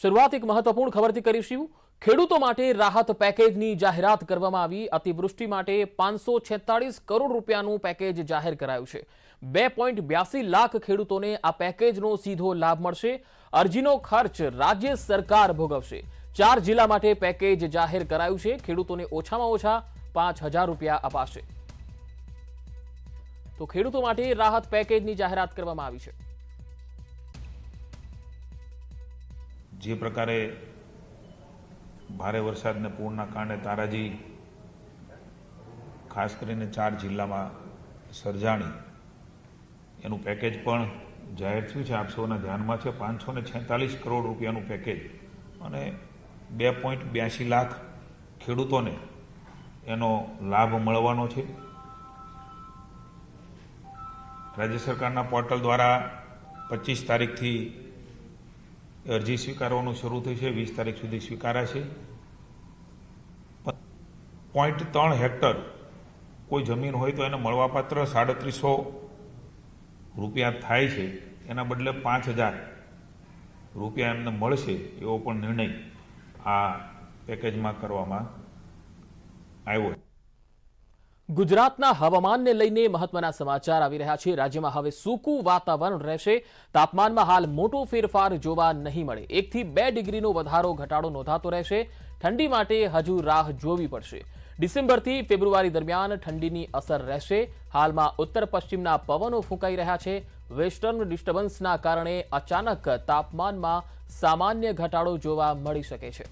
શરૂઆત એક મહત્વપૂર્ણ ખબરથી કરીશું। ખેડૂતો માટે રાહત પેકેજની જાહેરાત કરવામાં આવી। અતિવૃષ્ટિ માટે 546 કરોડ રૂપિયાનું પેકેજ જાહેર કરાયું છે। 2.82 લાખ ખેડૂતોને આ પેકેજનો સીધો લાભ મળશે। અરજીનો ખર્ચ રાજ્ય સરકાર ભોગવશે। 4 જિલ્લા માટે પેકેજ જાહેર કરાયું છે। ખેડૂતોને ઓછામાં ઓછા 5000 રૂપિયા અપાશે। તો ખેડૂતો માટે રાહત પેકેજની જાહેરાત કરવામાં આવી છે। જે પ્રકારે ભારે વરસાદને પૂરના કારણે તારાજી ખાસ કરીને 4 જિલ્લામાં સર્જાણી એનું પેકેજ પણ જાહેર થયું છે। આપ સૌના ધ્યાનમાં છે 546 કરોડ રૂપિયાનું પેકેજ અને 2.82 લાખ ખેડૂતોને એનો લાભ મળવાનો છે। રાજ્ય સરકારના પોર્ટલ દ્વારા 25 તારીખથી અરજી સ્વીકારવાનું શરૂ થઈ છે। 20 તારીખ સુધી સ્વીકારાશે। 0.3 હેક્ટર કોઈ જમીન હોય તો એને મળવાપાત્ર 3700 રૂપિયા થાય છે। એના બદલે 5000 રૂપિયા એમને મળશે એવો પણ નિર્ણય આ પેકેજમાં કરવામાં આવ્યો છે। ગુજરાતના હવામાનને લઈને મહત્વના સમાચાર આવી રહ્યા છે। રાજ્યમાં હવે સૂકું વાતાવરણ રહેશે। તાપમાનમાં હાલ મોટો ફેરફાર જોવા નહીં મળે। 1 થી 2 ડિગ્રીનો વધારો ઘટાડો નોંધાતો રહેશે। ઠંડી માટે હજુ રાહ જોવી પડશે। ડિસેમ્બરથી ફેબ્રુઆરી દરમિયાન ઠંડીની અસર રહેશે। હાલમાં ઉત્તર પશ્ચિમના પવનો ફૂંકાઈ રહ્યા છે। વેસ્ટર્ન ડિસ્ટર્બન્સના કારણે અચાનક તાપમાનમાં સામાન્ય ઘટાડો જોવા મળી શકે છે।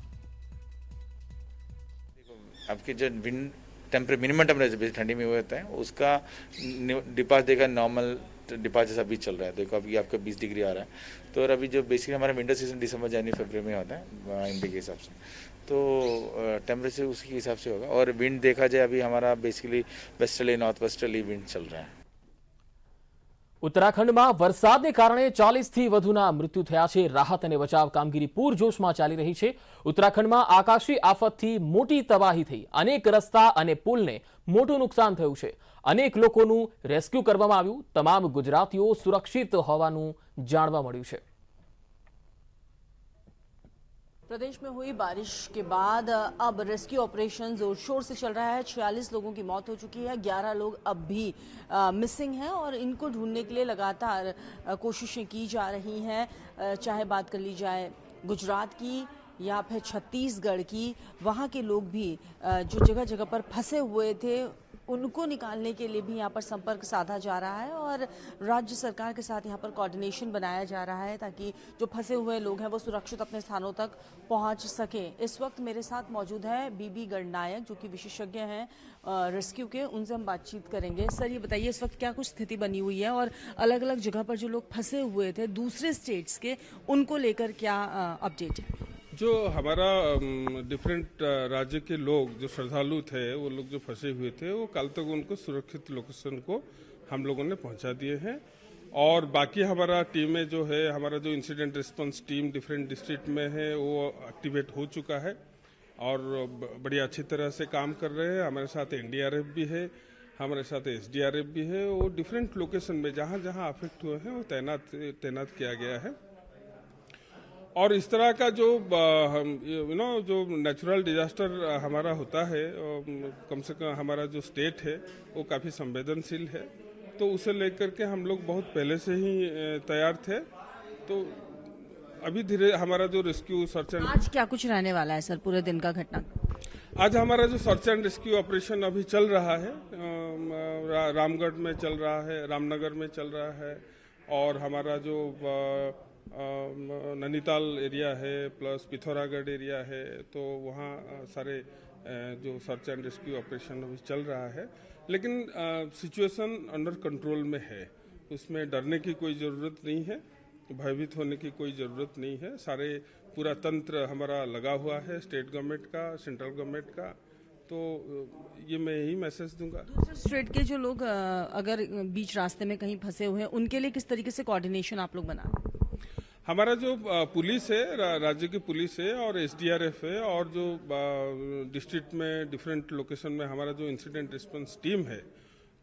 आपकी जो विंड मिनिमम टेम्परेचर ठंडी में होता है उसका डिपार्च देखा नॉर्मल डिपार्चर्स अभी चल रहा है। देखो अभी आपका 20 डिग्री आ रहा है। तो और अभी जो बेसिकली हमारा विंटर सीजन दिसंबर जनवरी फरवरी में होता है इंडिया के हिसाब से, तो टेम्परेचर उसके हिसाब से होगा। और विंड देखा जाए अभी हमारा basically westerly north westerly wind चल रहा है। ઉત્તરાખંડમાં વરસાદને કારણે 40થી વધુના મૃત્યુ થયા છે। રાહત અને બચાવ કામગીરી પૂરજોશમાં ચાલી રહી છે। ઉત્તરાખંડમાં આકાશી આફતથી મોટી તબાહી થઈ। અનેક રસ્તા અને પુલને મોટું નુકસાન થયું છે। અનેક લોકોનું રેસ્ક્યુ કરવામાં આવ્યું। તમામ ગુજરાતીઓ સુરક્ષિત હોવાનું જાણવા મળ્યું છે। प्रदेश में हुई बारिश के बाद अब रेस्क्यू ऑपरेशन जोर शोर से चल रहा है। 46 लोगों की मौत हो चुकी है। 11 लोग अब भी मिसिंग हैं और इनको ढूंढने के लिए लगातार कोशिशें की जा रही हैं। चाहे बात कर ली जाए गुजरात की या फिर छत्तीसगढ़ की, वहाँ के लोग भी जो जगह जगह पर फंसे हुए थे उनको निकालने के लिए भी यहाँ पर संपर्क साधा जा रहा है और राज्य सरकार के साथ यहाँ पर कोऑर्डिनेशन बनाया जा रहा है ताकि जो फंसे हुए लोग हैं वो सुरक्षित अपने स्थानों तक पहुँच सकें। इस वक्त मेरे साथ मौजूद है बीबी गणनायक जो कि विशेषज्ञ हैं रेस्क्यू के। उनसे हम बातचीत करेंगे। सर ये बताइए इस वक्त क्या कुछ स्थिति बनी हुई है और अलग अलग जगह पर जो लोग फंसे हुए थे दूसरे स्टेट्स के, उनको लेकर क्या अपडेट है? जो हमारा डिफरेंट राज्य के लोग जो श्रद्धालु थे, वो लोग जो फंसे हुए थे, वो कल तक उनको सुरक्षित लोकेशन को हम लोगों ने पहुंचा दिए हैं। और बाकी हमारा टीमें जो है, हमारा जो incident response team different district में है वो एक्टिवेट हो चुका है और बड़ी अच्छी तरह से काम कर रहे हैं। हमारे साथ एनडीआरएफ भी है, हमारे साथ एसडीआरएफ भी है। वो डिफरेंट लोकेशन में जहाँ जहाँ अफेक्ट हुए हैं वो तैनात किया गया है। और इस तरह का जो जो नेचुरल डिजास्टर हमारा होता है, कम से कम हमारा जो स्टेट है वो काफ़ी संवेदनशील है, तो उसे लेकर के हम लोग बहुत पहले से ही तैयार थे। तो अभी धीरे हमारा जो रेस्क्यू सर्च एंड आज क्या कुछ रहने वाला है सर पूरे दिन का घटना? आज हमारा जो सर्च एंड रेस्क्यू ऑपरेशन अभी चल रहा है, रामगढ़ में चल रहा है, रामनगर में चल रहा है और हमारा जो नैनीताल एरिया है प्लस पिथौरागढ़ एरिया है, तो वहाँ सारे जो सर्च एंड रेस्क्यू ऑपरेशन अभी चल रहा है। लेकिन सिचुएशन अंडर कंट्रोल में है, उसमें डरने की कोई ज़रूरत नहीं है, भयभीत होने की कोई ज़रूरत नहीं है। सारे पूरा तंत्र हमारा लगा हुआ है, स्टेट गवर्नमेंट का, सेंट्रल गवर्नमेंट का। तो ये मैं यही मैसेज दूंगा। दूसरे स्टेट के जो लोग अगर बीच रास्ते में कहीं फंसे हुए हैं उनके लिए किस तरीके से कोऑर्डिनेशन आप लोग बना रहे हैं? हमारा जो पुलिस है, राज्य की पुलिस है और एसडीआरएफ है और जो डिस्ट्रिक्ट में डिफरेंट लोकेशन में हमारा जो इंसिडेंट रिस्पांस टीम है,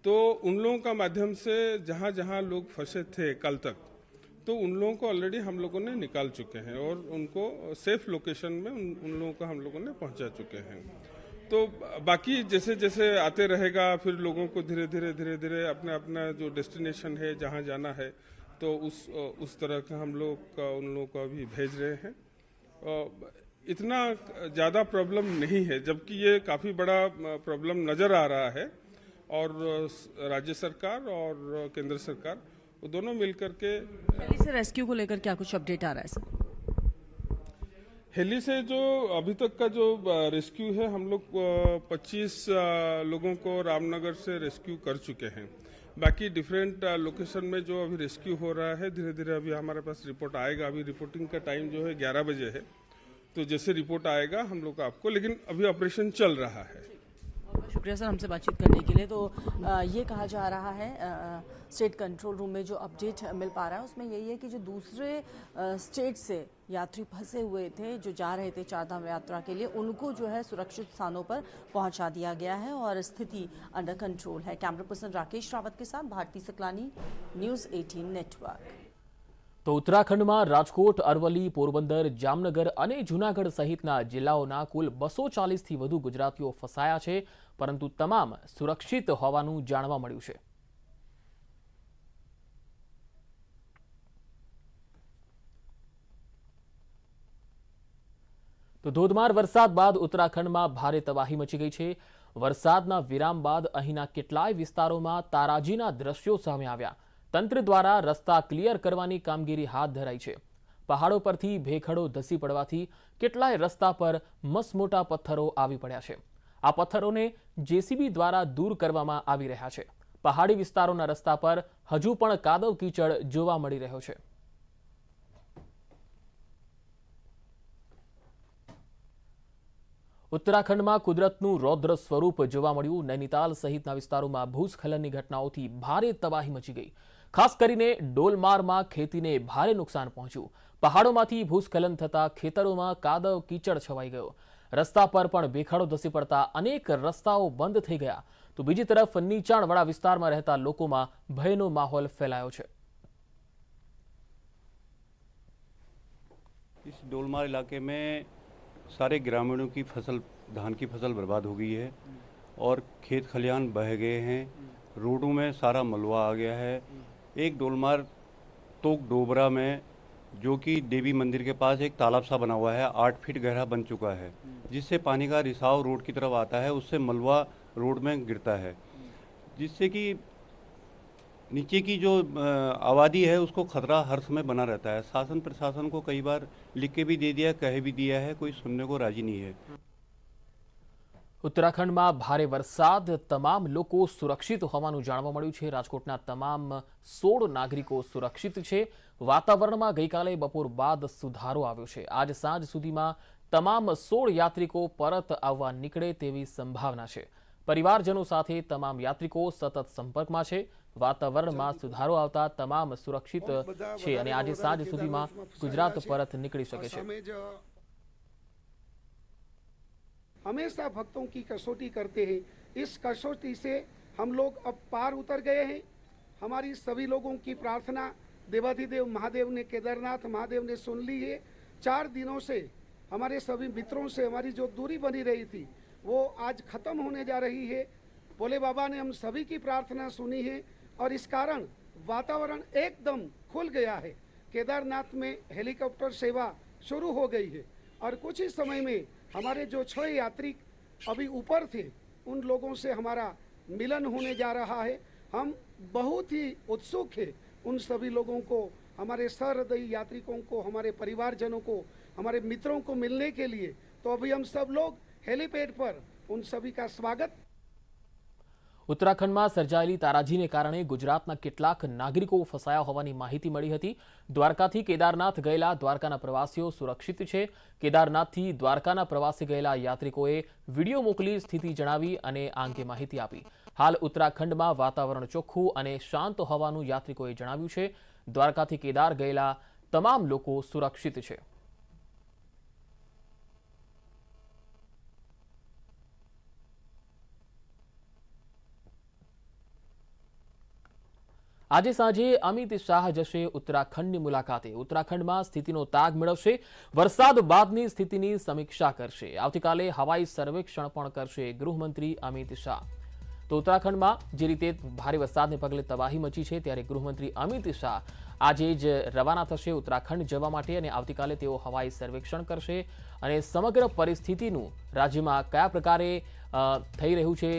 तो उन लोगों का माध्यम से जहां जहां लोग फंसे थे कल तक, तो उन लोगों को ऑलरेडी हम लोगों ने निकाल चुके हैं और उनको सेफ लोकेशन में उन लोगों को हम लोगों ने पहुंचा चुके हैं। तो बाकी जैसे जैसे आते रहेगा फिर लोगों को धीरे धीरे अपना अपना जो डेस्टिनेशन है जहां जाना है तो उस तरह का हम लोग उन लोगों को अभी भेज रहे हैं। इतना ज़्यादा प्रॉब्लम नहीं है, जबकि ये काफ़ी बड़ा प्रॉब्लम नज़र आ रहा है और राज्य सरकार और केंद्र सरकार वो दोनों मिलकर के दिल्ली से रेस्क्यू को लेकर क्या कुछ अपडेट आ रहा है सर? हेली से जो अभी तक का जो रेस्क्यू है हम लोग 25 लोगों को रामनगर से रेस्क्यू कर चुके हैं। बाकी डिफरेंट लोकेशन में जो अभी रेस्क्यू हो रहा है धीरे धीरे अभी हमारे पास रिपोर्ट आएगा। अभी रिपोर्टिंग का टाइम जो है 11 बजे है, तो जैसे रिपोर्ट आएगा हम लोग आपको, लेकिन अभी ऑपरेशन चल रहा है। बहुत शुक्रिया सर हमसे बातचीत करने के लिए। तो ये कहा जा रहा है स्टेट कंट्रोल रूम में जो अपडेट मिल पा रहा है उसमें यही है कि जो दूसरे स्टेट से यात्री फंसे हुए थे जो जा रहे थे चारधाम यात्रा के लिए, उनको जो है सुरक्षित स्थानों पर पहुंचा दिया गया है और स्थिति अंडर कंट्रोल है। कैमरा पर्सन राकेश रावत के साथ भारती सकलानी, न्यूज़ 18 नेटवर्क। તો ઉત્તરાખંડમાં રાજકોટ, અરવલ્લી, પોરબંદર, જામનગર અને જૂનાગઢ સહિતના જિલ્લાઓના કુલ 240થી વધુ ગુજરાતીઓ ફસાયા છે, પરંતુ તમામ સુરક્ષિત હોવાનું જાણવા મળ્યું છે। તો ધોધમાર વરસાદ બાદ ઉત્તરાખંડમાં ભારે તબાહી મચી ગઈ છે। વરસાદના વિરામ બાદ અહીંના કેટલાય વિસ્તારોમાં તારાજીના દ્રશ્યો સામે આવ્યા। તંત્ર દ્વારા રસ્તા ક્લિયર કરવાની કામગીરી હાથ ધરાઈ છે। પહાડો પરથી ભેખડો ધસી પડવાથી કેટલાય રસ્તા પર મસમોટા પથ્થરો આવી પડ્યા છે। આ પથ્થરોને જેસીબી દ્વારા દૂર કરવામાં આવી રહ્યા છે। પહાડી વિસ્તારોના રસ્તા પર હજુ પણ કાદવ કીચડ જોવા મળી રહ્યો છે। ઉત્તરાખંડમાં કુદરતનું રૌદ્ર સ્વરૂપ જોવા મળ્યું। નૈનીતાલ સહિતના વિસ્તારોમાં ભૂસ્ખલનની ઘટનાઓથી ભારે તબાહી મચી ગઈ। ખાસ કરીને ડોલમારમાં ખેતીને ભારે નુકસાન પહોંચ્યું। પહાડોમાંથી ભૂસ્ખલન થતા ખેતરોમાં કાદવ કીચડ છવાઈ ગયો। રસ્તા પર પણ ભેખડો ધસી પડતા અનેક રસ્તાઓ બંધ થઈ ગયા। તો બીજી તરફ નીચાણવાળા વિસ્તારમાં રહેતા લોકોમાં ભયનો માહોલ ફેલાયો છે। इस डोलमार इलाके में सारे ग्रामीणों की फसल, धान की फसल बर्बाद हो गई है और खेत खलिहान बह गए हैं। रोडों में सारा मलबा आ गया है। एक डोलमार तोक डोबरा में, जो कि देवी मंदिर के पास एक तालाब सा बना हुआ है, 8 फीट गहरा बन चुका है, जिससे पानी का रिसाव रोड की तरफ आता है। उससे मलबा रोड में गिरता है, जिससे कि नीचे की जो आबादी है उसको खतरा हर समय बना रहता है। शासन प्रशासन को कई बार लिख के भी दे दिया, कह भी दिया है, कोई सुनने को राजी नहीं है। ઉત્તરાખંડમાં ભારે વરસાદ, તમામ લોકો સુરક્ષિત હોવાનું જાણવા મળ્યું છે। રાજકોટના તમામ 16 નાગરિકો સુરક્ષિત છે। વાતાવરણમાં ગઈકાલે બપોર બાદ સુધારો આવ્યો છે। આજ સાંજ સુધીમાં તમામ 16 યાત્રિકો પરત આવવા નીકળે તેવી સંભાવના છે। પરિવારજનો સાથે તમામ યાત્રિકો સતત સંપર્કમાં છે। વાતાવરણમાં સુધારો આવતા તમામ સુરક્ષિત છે અને આજે સાંજ સુધીમાં ગુજરાત પરત નીકળી શકે છે। हमेशा भक्तों की कसौटी करते हैं। इस कसौटी से हम लोग अब पार उतर गए हैं। हमारी सभी लोगों की प्रार्थना देवाधिदेव महादेव ने, केदारनाथ महादेव ने सुन ली है। 4 दिनों से हमारे सभी मित्रों से हमारी जो दूरी बनी रही थी वो आज खत्म होने जा रही है। भोले बाबा ने हम सभी की प्रार्थना सुनी है और इस कारण वातावरण एकदम खुल गया है। केदारनाथ में हेलीकॉप्टर सेवा शुरू हो गई है और कुछ ही समय में हमारे जो 6 यात्री अभी ऊपर थे उन लोगों से हमारा मिलन होने जा रहा है। हम बहुत ही उत्सुक हैं उन सभी लोगों को, हमारे सहृदयी यात्रिकों को, हमारे परिवारजनों को, हमारे मित्रों को मिलने के लिए। तो अभी हम सब लोग हेलीपैड पर उन सभी का स्वागत। ઉત્તરાખંડમાં સર્જાયેલી તારાજીને કારણે ગુજરાતના કેટલાક નાગરિકો ફસાયા હોવાની માહિતી મળી હતી। દ્વારકાથી કેદારનાથ ગયેલા દ્વારકાના પ્રવાસીઓ સુરક્ષિત છે। કેદારનાથથી દ્વારકાના પ્રવાસે ગયેલા યાત્રિકોએ વિડીયો મોકલી સ્થિતિ જણાવી અને આ અંગે માહિતી આપી। હાલ ઉત્તરાખંડમાં વાતાવરણ ચોખ્ખું અને શાંત હોવાનું યાત્રિકોએ જણાવ્યું છે। દ્વારકાથી કેદાર ગયેલા તમામ લોકો સુરક્ષિત છે। આજે સાંજે અમિત શાહ જશે ઉત્તરાખંડની મુલાકાતે। ઉત્તરાખંડમાં સ્થિતિનો તાગ મેળવશે, વરસાદ બાદની સ્થિતિની સમીક્ષા કરશે। આવતીકાલે હવાઈ સર્વેક્ષણ પણ કરશે ગૃહમંત્રી અમિત શાહ। તો ઉત્તરાખંડમાં જે રીતે ભારે વરસાદને પગલે તબાહી મચી છે, ત્યારે ગૃહમંત્રી અમિત શાહ આજે જ રવાના થશે ઉત્તરાખંડ જવા માટે અને આવતીકાલે તેઓ હવાઈ સર્વેક્ષણ કરશે અને સમગ્ર પરિસ્થિતિનું રાજ્યમાં કયા પ્રકારે થઈ રહ્યું છે,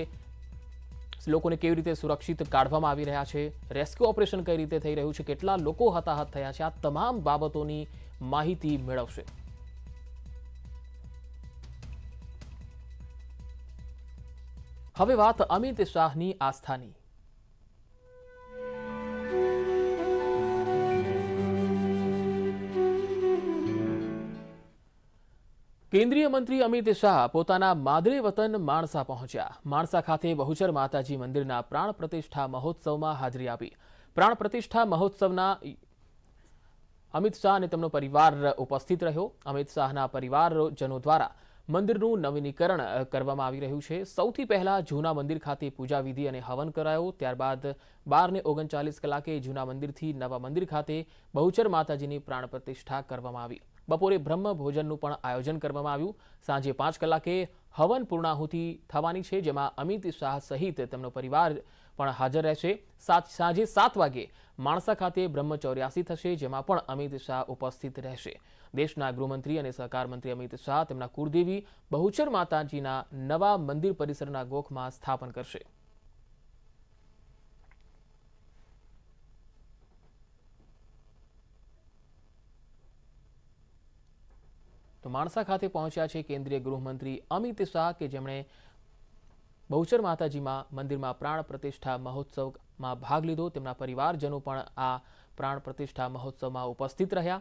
લોકોને કેવી રીતે સુરક્ષિત કાઢવામાં આવી રહ્યા છે, રેસ્ક્યુ ઓપરેશન કઈ રીતે થઈ રહ્યું છે, કેટલા લોકો હતાહત થયા છે, આ તમામ બાબતોની માહિતી મેળવશે। હવે વાત અમિત શાહની આસ્થાની। કેન્દ્રીય મંત્રી અમિત શાહ પોતાના માદરે વતન માણસા પહોંચ્યા। માણસા ખાતે બહુચર માતાજી મંદિરના પ્રાણ પ્રતિષ્ઠા મહોત્સવમાં હાજરી આપી। પ્રાણ પ્રતિષ્ઠા મહોત્સવના અમિત શાહ અને તેમનો પરિવાર ઉપસ્થિત રહ્યો। અમિત શાહના પરિવારજનો દ્વારા મંદિરનું નવીનીકરણ કરવામાં આવી રહ્યું છે। સૌથી પહેલા જૂના મંદિર ખાતે પૂજા વિધિ અને હવન કરાયો, ત્યારબાદ 12:39 કલાકે જૂના મંદિરથી નવા મંદિર ખાતે બહુચર માતાજીની પ્રાણ પ્રતિષ્ઠા કરવામાં આવી। બપોરે બ્રહ્મ ભોજનનું પણ આયોજન કરવામાં આવ્યું। સાંજે 5 કલાકે હવન પૂર્ણાહુતિ થવાની છે, જેમાં અમિત શાહ સહિત તેમનો પરિવાર પણ હાજર રહેશે। સાંજે 7 વાગે માણસા ખાતે બ્રહ્મ 84 થશે, જેમાં પણ અમિત શાહ ઉપસ્થિત રહેશે। દેશના ગૃહમંત્રી અને સહકાર મંત્રી અમિત શાહ તેમના કુળદેવી બહુચર માતાજીના નવા મંદિર પરિસરના ગોખમાં સ્થાપન કરશે। તો માણસા ખાતે પહોંચ્યા છે કેન્દ્રીય ગૃહમંત્રી અમિત શાહ, કે જેમણે બહુચર માતાજીમાં મંદિરમાં પ્રાણ પ્રતિષ્ઠા મહોત્સવમાં ભાગ લીધો। તેમના પરિવારજનો પણ આ પ્રાણ પ્રતિષ્ઠા મહોત્સવમાં ઉપસ્થિત રહ્યા।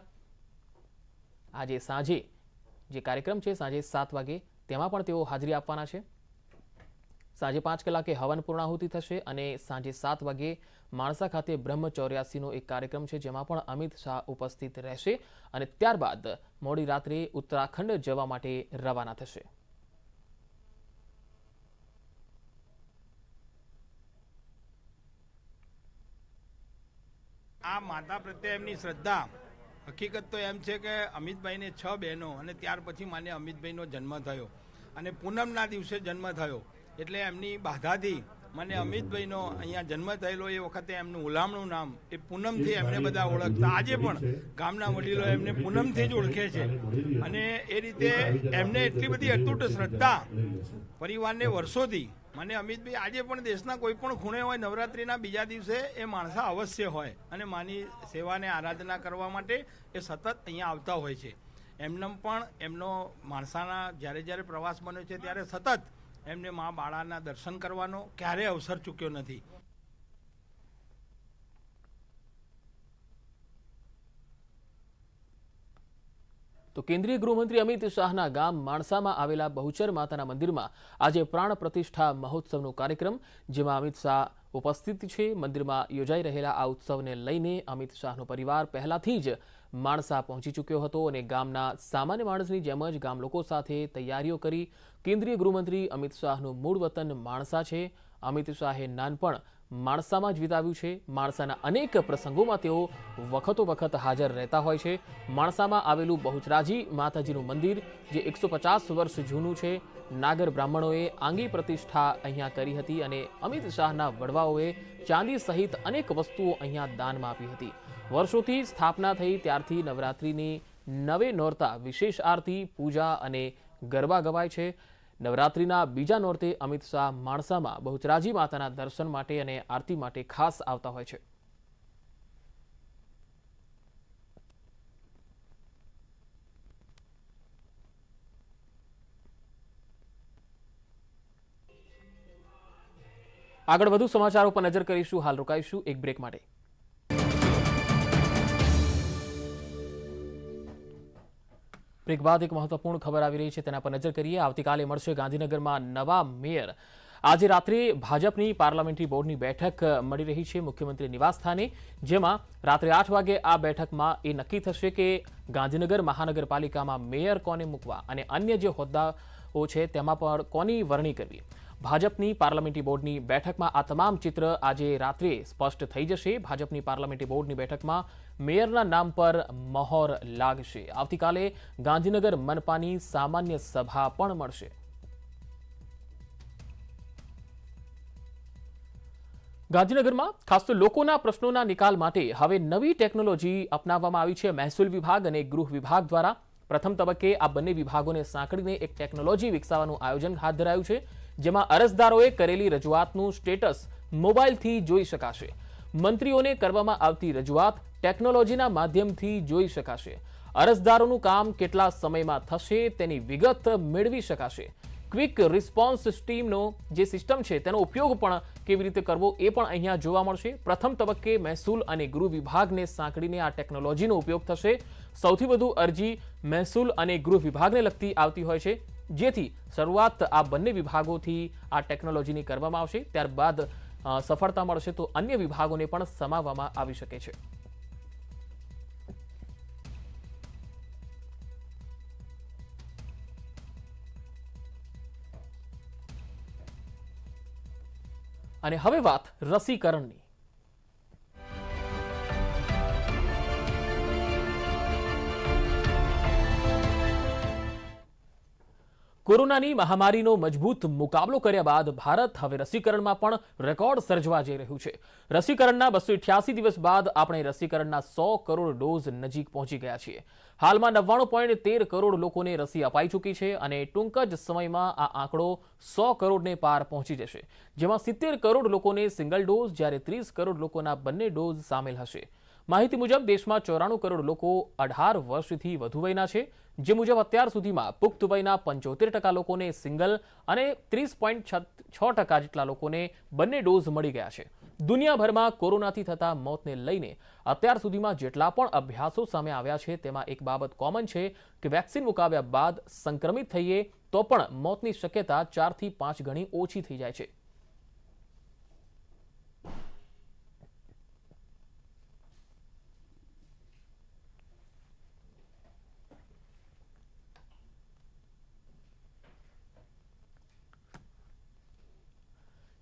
આજે સાંજે જે કાર્યક્રમ છે સાંજે 7 વાગે તેમાં પણ તેઓ હાજરી આપવાના છે। સાંજે 5 કલાકે હવન પૂર્ણાહુતિ થશે અને સાંજે 7 વાગે માણસા ખાતે બ્રહ્મ 84નો એક કાર્યક્રમ છે, જેમાં પણ અમિત શાહ ઉપસ્થિત રહેશે અને ત્યારબાદ મોડી રાત્રે ઉત્તરાખંડ જવા માટે રવાના થશે। આ માતા પ્રત્યે એમની શ્રદ્ધા, હકીકત તો એમ છે કે અમિતભાઈને 6 બહેનો અને ત્યાર પછી માન્ય અમિતભાઈનો જન્મ થયો અને પૂનમના દિવસે જન્મ થયો, એટલે એમની બાધાથી મને અમિતભાઈનો અહીંયા જન્મ થયેલો એ વખતે એમનું હુલામણું નામ એ પૂનમથી એમને બધા ઓળખતા। આજે પણ ગામના વડીલો એમને પૂનમથી જ ઓળખે છે અને એ રીતે એમને એટલી બધી અતૂટ શ્રદ્ધા પરિવારને વર્ષોથી, મને અમિતભાઈ આજે પણ દેશના કોઈ પણ ખૂણે હોય, નવરાત્રિના બીજા દિવસે એ માણસા અવશ્ય હોય અને માની સેવાને આરાધના કરવા માટે એ સતત અહીંયા આવતા હોય છે। એમને પણ એમનો માણસાના જ્યારે જ્યારે પ્રવાસ બન્યો છે ત્યારે સતત એમને મા બાળાના દર્શન કરવાનો ક્યારેય અવસર ચૂક્યો નથી। તો કેન્દ્રીય ગૃહમંત્રી અમિત શાહના ગામ માણસામાં આવેલા બહુચર માતાના મંદિરમાં આજે પ્રાણ પ્રતિષ્ઠા મહોત્સવનો કાર્યક્રમ, જેમાં અમિત શાહ ઉપસ્થિત છે। મંદિરમાં યોજાઈ રહેલા આ ઉત્સવને લઈને અમિત શાહનો પરિવાર પહેલાથી જ માણસા પહોંચી ચૂક્યો હતો અને ગામના સામાન્ય માણસની જેમ જ ગામ લોકો સાથે તૈયારીઓ કરી। કેન્દ્રીય ગૃહમંત્રી અમિત શાહનું મૂળ વતન માણસા છે। અમિત શાહે નાનપણ માણસામાં જ વિતાવ્યું છે। માણસાના અનેક પ્રસંગોમાં તેઓ વખતો વખત હાજર રહેતા હોય છે। માણસામાં આવેલું બહુચરાજી માતાજીનું મંદિર જે 150 વર્ષ જૂનું છે, નાગર બ્રાહ્મણોએ આંગી પ્રતિષ્ઠા અહીંયા કરી હતી અને અમિત શાહના વડવાઓએ ચાંદી સહિત અનેક વસ્તુઓ અહીંયા દાનમાં આપી હતી। વર્ષોથી સ્થાપના થઈ ત્યારથી નવરાત્રિની 9 નોરતા વિશેષ આરતી, પૂજા અને ગરબા ગવાય છે। નવરાત્રિના બીજા નોરતે અમિત શાહ માણસામાં બહુચરાજી માતાના દર્શન માટે અને આરતી માટે ખાસ આવતા હોય છે। આગળ વધુ સમાચારો પર નજર કરીશું। હાલ રોકાઈશું એક બ્રેક માટે। બ્રેક બાદ એક મહત્વપૂર્ણ ખબર આવી રહી છે, તેના પર નજર કરીએ। આવતીકાલે મળશે ગાંધીનગરમાં નવા મેયર। આજે રાત્રે ભાજપની પાર્લામેન્ટરી બોર્ડની બેઠક મળી રહી છે મુખ્યમંત્રી નિવાસસ્થાને, જેમાં રાત્રે 8 વાગે આ બેઠકમાં એ નક્કી થશે કે ગાંધીનગર મહાનગરપાલિકામાં મેયર કોને મૂકવા અને અન્ય જે હોદ્દાઓ છે તેમાં પણ કોની વરણી કરવી। ભાજપની પાર્લામેન્ટરી બોર્ડની બેઠકમાં આ તમામ ચિત્ર આજે રાત્રે સ્પષ્ટ થઈ જશે. ભાજપની પાર્લામેન્ટરી બોર્ડની બેઠકમાં મેયરના નામ પર મહોર લાગશે. આવતીકાલે ગાંધીનગર મનપાની સામાન્ય સભા પણ મળશે. ગાંધીનગરમાં ખાસ તો લોકોના પ્રશ્નોના નિકાલ માટે હવે નવી ટેકનોલોજી અપનાવવામાં આવી છે. મહેસૂલ વિભાગ અને ગૃહ વિભાગ દ્વારા પ્રથમ તબક્કે આ બંને વિભાગોને સાંકળીને એક ટેકનોલોજી વિકસાવવાનું આયોજન હાથ ધરાયું છે, જેમાં અરજદારોએ કરેલી રજૂઆતનું સ્ટેટસ મોબાઈલથી જોઈ શકાશે. મંત્રીઓને કરવામાં આવતી રજૂઆત ટેકનોલોજીના માધ્યમથી જોઈ શકાશે. અરજદારોનું કામ કેટલા સમયમાં થશે તેની વિગત મેળવી શકાશે. ક્વિક રિસ્પોન્સ ટીમનો જે સિસ્ટમ છે તેનો ઉપયોગ પણ કેવી રીતે કરવો એ પણ અહીંયા જોવા મળશે. પ્રથમ તબક્કે મહેસૂલ અને ગૃહ વિભાગને સાંકળીને આ ટેકનોલોજીનો ઉપયોગ થશે. સૌથી વધુ અરજી મહેસૂલ અને ગૃહ વિભાગને લગતી આવતી હોય છે, જેથી શરૂઆત આ બંને વિભાગોથી આ ટેકનોલોજીની કરવામાં આવશે. ત્યારબાદ સફળતા મળશે તો અન્ય વિભાગોને પણ સમાવવામાં આવી શકે છે. અને હવે વાત રસીકરણની. કોરોનાની મહામારીનો મજબૂત મુકાબલો કર્યા બાદ ભારત હવે રસીકરણમાં પણ રેકોર્ડ સર્જવા જઈ રહ્યું છે. રસીકરણના 288 દિવસ બાદ આપણે રસીકરણના 100 કરોડ ડોઝ નજીક પહોંચી ગયા છીએ. હાલમાં 99.13 કરોડ લોકોને રસી અપાઈ ચૂકી છે અને ટૂંક જ સમયમાં આ આંકડો 100 કરોડને પાર પહોંચી જશે, જેમાં 70 કરોડ લોકોને સિંગલ ડોઝ જ્યારે 30 કરોડ લોકોના બંને ડોઝ સામેલ હશે. માહિતી મુજબ દેશમાં 94 કરોડ લોકો 18 વર્ષથી વધુ વયના છે, જે મુજબ અત્યાર સુધીમાં પુખ્ત વયના 75% લોકોને સિંગલ અને 30.6% જેટલા લોકોને બંને ડોઝ મળી ગયા છે. દુનિયાભરમાં કોરોનાથી થતા મોતને લઈને અત્યાર સુધીમાં જેટલા પણ અભ્યાસો સામે આવ્યા છે તેમાં એક બાબત કોમન છે કે વેક્સિન મુકાવ્યા બાદ સંક્રમિત થઈએ તો પણ મોતની શક્યતા 4 થી 5 ગણી ઓછી થઈ જાય છે.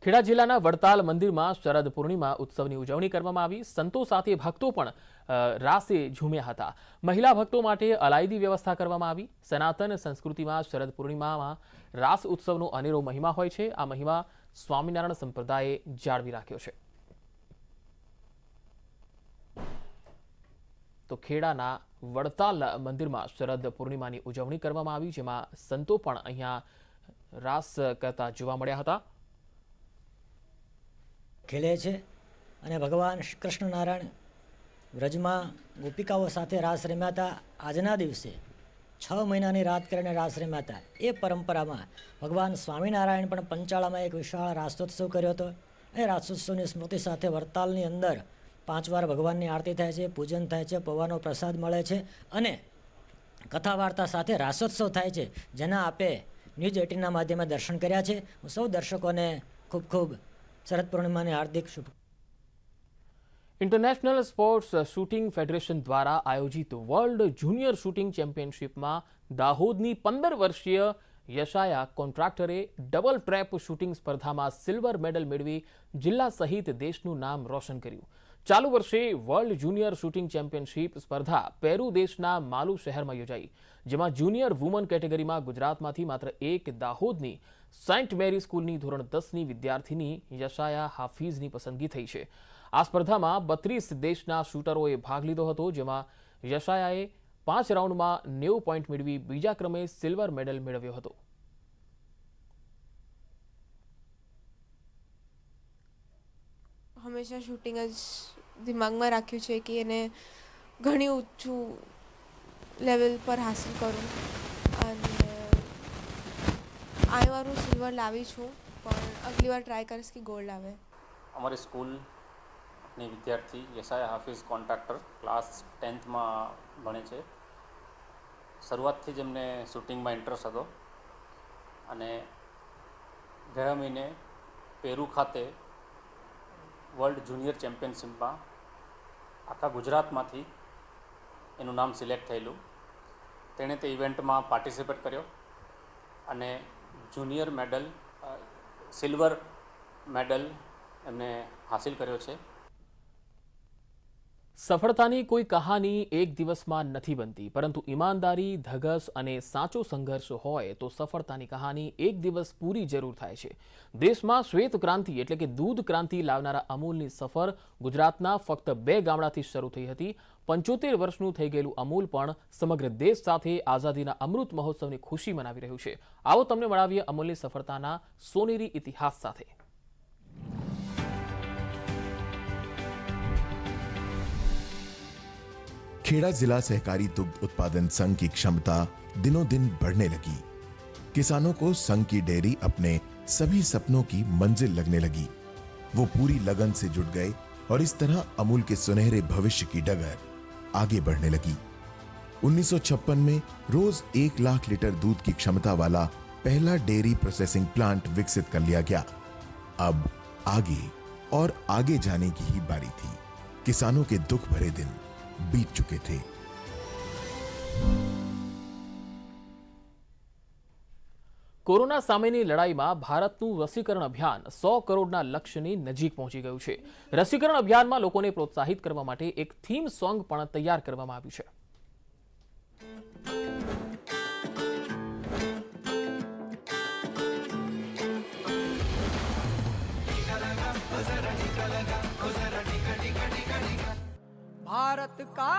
ખેડા જિલ્લાના વડતાલ મંદિરમાં શરદ પૂર્ણિમા ઉત્સવની ઉજવણી કરવામાં આવી. સંતો સાથે ભક્તો પણ રાસે ઝૂમ્યા હતા. મહિલા ભક્તો માટે અલાયદી વ્યવસ્થા કરવામાં આવી. સનાતન સંસ્કૃતિમાં શરદ પૂર્ણિમામાં રાસ ઉત્સવનો અનેરો મહિમા હોય છે. આ મહિમા સ્વામિનારાયણ સંપ્રદાયે જાળવી રાખ્યો છે. તો ખેડાના વડતાલ મંદિરમાં શરદ પૂર્ણિમાની ઉજવણી કરવામાં આવી, જેમાં સંતો પણ અહીંયા રાસ કરતા જોવા મળ્યા હતા. ખેલે છે અને ભગવાન કૃષ્ણ નારાયણ વ્રજમાં ગોપિકાઓ સાથે રાસ રમ્યા હતા. આજના દિવસે 6 મહિનાની રાત કરીને રાસ રમ્યા હતા. એ પરંપરામાં ભગવાન સ્વામિનારાયણ પણ પંચાળામાં એક વિશાળ રાસોત્સવ કર્યો હતો. એ રાસોત્સવની સ્મૃતિ સાથે વડતાલની અંદર 5 વાર ભગવાનની આરતી થાય છે, પૂજન થાય છે, પૌવાનો પ્રસાદ મળે છે અને કથા વાર્તા સાથે રાસોત્સવ થાય છે, જેના આપે ન્યૂઝ 18ના માધ્યમે દર્શન કર્યા છે. હું સૌ દર્શકોને ખૂબ ખૂબ શરદ પૂર્ણિમાની હાર્દિક શુભ. ઇન્ટરનેશનલ સ્પોર્ટ્સ શૂટિંગ ફેડરેશન દ્વારા આયોજિત વર્લ્ડ જુનિયર શૂટિંગ ચેમ્પિયનશિપમાં દાહોદની 15 વર્ષીય યશાયા કોન્ટ્રાક્ટરે ડબલ ટ્રેપ શૂટિંગ સ્પર્ધામાં સિલ્વર મેડલ મેળવી જિલ્લા સહિત દેશનું નામ રોશન કર્યું. ચાલુ વર્ષે વર્લ્ડ જુનિયર શૂટિંગ ચેમ્પિયનશિપ સ્પર્ધા પેરુ દેશના માલુ શહેરમાં યોજાઈ, જેમાં જુનિયર વુમન કેટેગરીમાં ગુજરાતમાંથી માત્ર એક દાહોદની સેન્ટ મેરી સ્કૂલની ધોરણ 10ની વિદ્યાર્થીની યશાયા હાફિઝની પસંદગી થઈ છે. આ સ્પર્ધામાં 32 દેશના શૂટરોએ ભાગ લીધો હતો, જેમાં યશાયાએ 5 રાઉન્ડમાં 90 પોઈન્ટ મેળવી બીજા ક્રમે સિલ્વર મેડલ મેળવ્યો હતો. હંમેશા શૂટિંગ જ દિમાગમાં રાખ્યું છે કે એને ઘણી ઊંચું લેવલ પર હાંસલ કરું અને આ વાર હું સિલ્વર લાવી છું, પણ અગલી વાર ટ્રાય કરીશ કે ગોલ્ડ આવે. અમારી સ્કૂલની વિદ્યાર્થી યશાયા હાફિઝ કોન્ટ્રાક્ટર ક્લાસ 10થમાં ભણે છે. શરૂઆતથી જ એમને શૂટિંગમાં ઇન્ટરેસ્ટ હતો અને ગયા મહિને પેરુ ખાતે વર્લ્ડ જુનિયર ચેમ્પિયનશિપમાં આખા ગુજરાતમાંથી એનું નામ સિલેક્ટ થયેલું. તેણે તે ઇવેન્ટમાં પાર્ટિસિપેટ કર્યો અને જુનિયર મેડલ સિલ્વર મેડલ એમને હાસિલ કર્યો છે. સફળતાની કોઈ કહાની એક દિવસમાં નથી બનતી, પરંતુ ઈમાનદારી, ધગસ અને સાચો સંઘર્ષ હોય તો સફળતાની કહાની એક દિવસ પૂરી જરૂર થાય છે. દેશમાં શ્વેત ક્રાંતિ એટલે કે દૂધ ક્રાંતિ લાવનારા અમૂલની સફર ગુજરાતના ફક્ત 2 ગામડાથી શરૂ થઈ હતી. 75 વર્ષનું થઈ ગયેલું અમૂલ પણ સમગ્ર દેશ સાથે આઝાદીના અમૃત મહોત્સવની ખુશી મનાવી રહ્યું છે. આવો તમને મળાવીએ અમૂલની સફળતાના સોનેરી ઇતિહાસ સાથે. खेड़ा जिला सहकारी दुग्ध उत्पादन संघ की क्षमता दिनों दिन बढ़ने लगी. किसानों को संघ की डेयरी अपने सभी सपनों की मंजिल लगने लगी. वो पूरी लगन से जुट गए और इस तरह अमूल के सुनहरे भविष्य की डगर आगे बढ़ने लगी. 1956 में रोज 1 लाख लीटर दूध की क्षमता वाला पहला डेयरी प्रोसेसिंग प्लांट विकसित कर लिया गया. अब आगे और आगे जाने की ही बारी थी. किसानों के दुख भरे दिन बीत चुके थे. કોરોના સામેની લડાઈમાં ભારતનું રસીકરણ અભિયાન 100 કરોડના લક્ષ્યની નજીક પહોંચી ગયું છે. રસીકરણ અભિયાનમાં લોકોને પ્રોત્સાહિત કરવા માટે એક થીમ સોંગ પણ તૈયાર કરવામાં આવ્યું છે. भारत का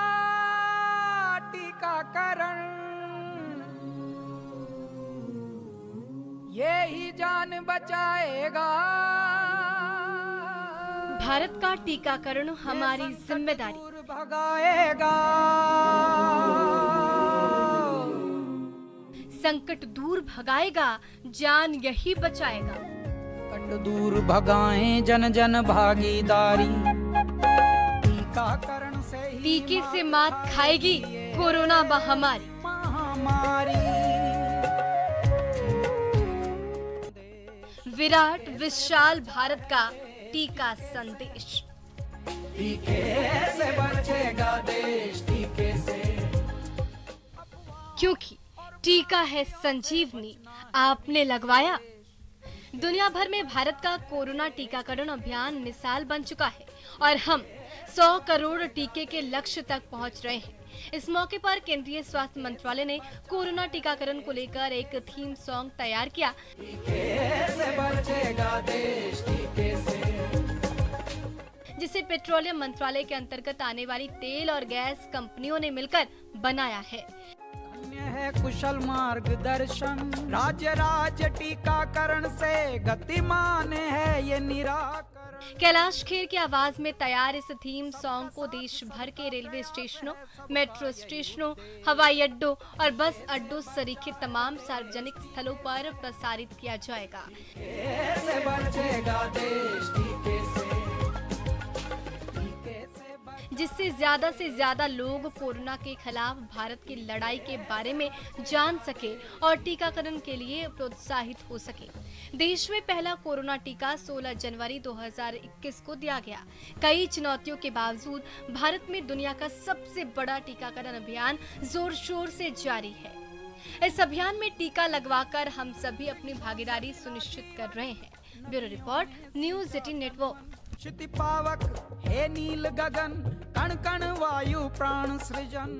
टीकाकरण ये ही जान बचाएगा. भारत का टीकाकरण हमारी जिम्मेदारी भगाएगा. संकट दूर भगाएगा, जान यही बचाएगा. संकट दूर भगाएं, जन जन भागीदारी. टीके से मात खाएगी कोरोना महामारी. विराट विशाल भारत का टीका संदेश. टीके से बचेगा देश, टीके से. क्योंकि टीका है संजीवनी, आपने लगवाया. दुनिया भर में भारत का कोरोना टीकाकरण अभियान मिसाल बन चुका है और हम 100 करोड़ टीके के लक्ष्य तक पहुंच रहे हैं. इस मौके पर केंद्रीय स्वास्थ्य मंत्रालय ने कोरोना टीकाकरण को लेकर एक थीम सॉन्ग तैयार किया. जिसे पेट्रोलियम मंत्रालय के अंतर्गत आने वाली तेल और गैस कंपनियों ने मिलकर बनाया है. है कुशल मार्गदर्शन, राज्य राज्य टीकाकरण से गतिमान है ये निराकरण. कैलाश खेर की आवाज में तैयार इस थीम सॉन्ग को देश भर के रेलवे स्टेशनों, मेट्रो स्टेशनों, हवाई अड्डों और बस अड्डों सरीखे तमाम सार्वजनिक स्थलों पर प्रसारित किया जाएगा. जिससे ज्यादा से ज्यादा लोग कोरोना के खिलाफ भारत की लड़ाई के बारे में जान सके और टीकाकरण के लिए प्रोत्साहित हो सके. देश में पहला कोरोना टीका 16 जनवरी 2021 को दिया गया. कई चुनौतियों के बावजूद भारत में दुनिया का सबसे बड़ा टीकाकरण अभियान जोर शोर से जारी है. इस अभियान में टीका लगवाकर हम सभी अपनी भागीदारी सुनिश्चित कर रहे हैं. Bureau report, news 18 network. क्षिति पावक हे नील गगन, कण कण वायु प्राण सृजन.